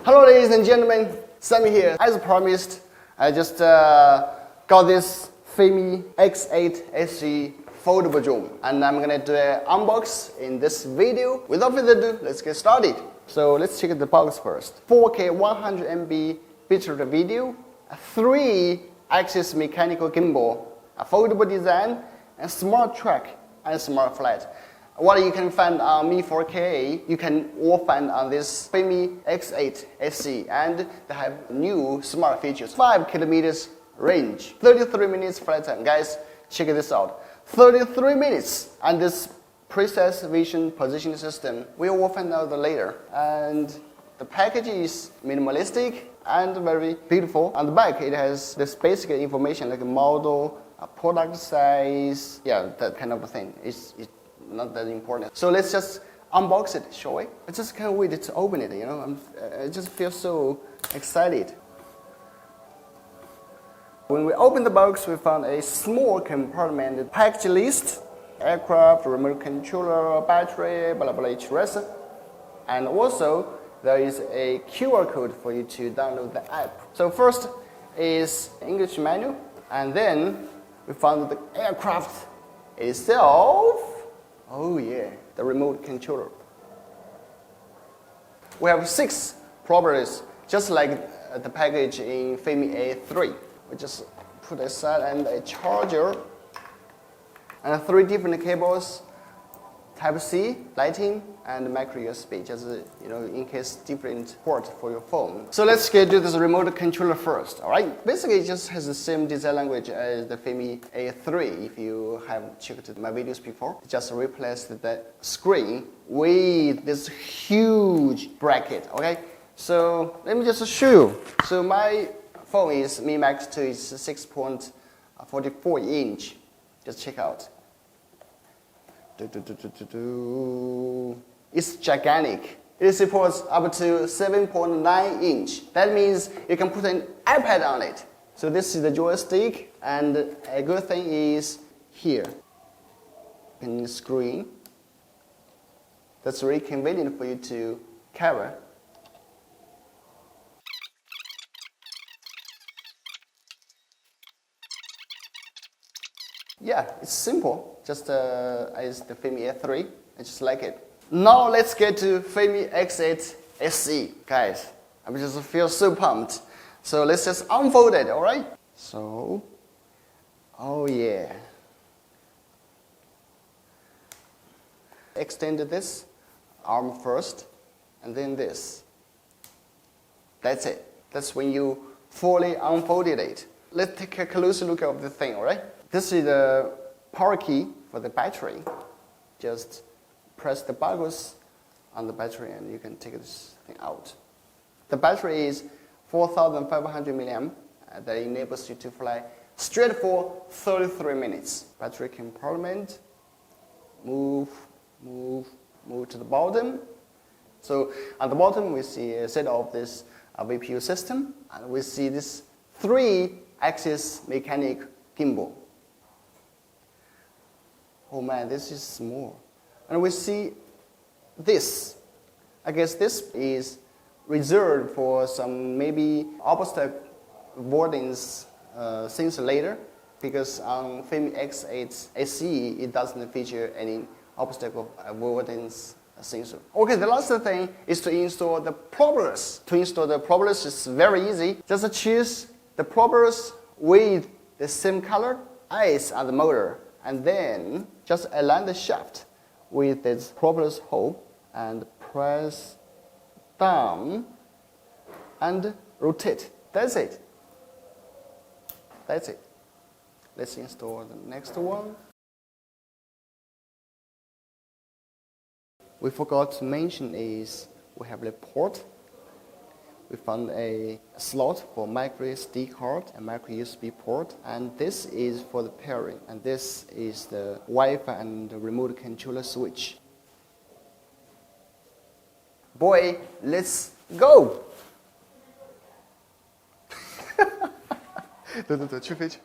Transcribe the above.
Hello ladies and gentlemen, Sami here. As promised, I just got this Fimi X8 SE foldable drone and I'm gonna do an unbox in this video. Without further ado, let's get started. So let's check the box first. 4K 100 MB bitrate video, a 3-axis mechanical gimbal, a foldable design, and smart track and smart flat. What you can find on Mi 4K, you can all find on this Fimi X8 SE, and they have new smart features. 5 kilometers range, 33 minutes flight time. Guys, check this out. 33 minutes, and this precise vision positioning system, we will find out later. And the package is minimalistic and very beautiful. On the back, it has this basic information like a model, a product size, yeah, that kind of thing. It's not that important. So let's just unbox it, shall we? I just can't wait to open it, you know. I just feel so excited. When we opened the box, we found a small compartment package list, aircraft, remote controller, battery, blah blah etc. And also there is a QR code for you to download the app. So first is English menu, and then we found the aircraft itself. Oh yeah, the remote controller. We have 6 properties, just like the package in Fimi A3. We just put aside and a charger, and 3 different cables, Type-C, lighting, and micro USB, just in case different port for your phone. So let's get to this remote controller first, all right? Basically, it just has the same design language as the Fimi A3. If you have checked my videos before, just replace the screen with this huge bracket, okay? So let me just show you. So my phone is Mi Max 2, it's 6.44 inch. Just check out. It's gigantic. It supports up to 7.9 inch. That means you can put an iPad on it. So this is the joystick, and a good thing is here, in the screen. That's very convenient for you to carry. Yeah, it's simple, just as the Fimi A3. I just like it. Now let's get to Fimi X8 SE. Guys, I just feel so pumped. So let's just unfold it, alright? So, oh yeah. Extend this arm first, and then this. That's it. That's when you fully unfolded it. Let's take a closer look at the thing, alright? This is the power key for the battery. Just press the buttons on the battery and you can take this thing out. The battery is 4,500 milliamp. That enables you to fly straight for 33 minutes. Battery compartment, move to the bottom. So at the bottom we see a set of this VPU system, and we see this 3-axis mechanic gimbal. Oh man, this is small. And we see this. I guess this is reserved for some maybe obstacle avoidance things later, because on Fimi X8 SE it doesn't feature any obstacle avoidance sensor. Okay, the last thing is to install the propellers. To install the propellers is very easy. Just choose the propellers with the same color as on the motor, and then just align the shaft with this propeller's hole and press down and rotate. That's it. That's it. Let's install the next one. We forgot to mention is we have the port. We found a slot for micro SD card and micro USB port, and this is for the pairing, and this is the Wi-Fi and the remote controller switch. Boy, let's go! 去飞去。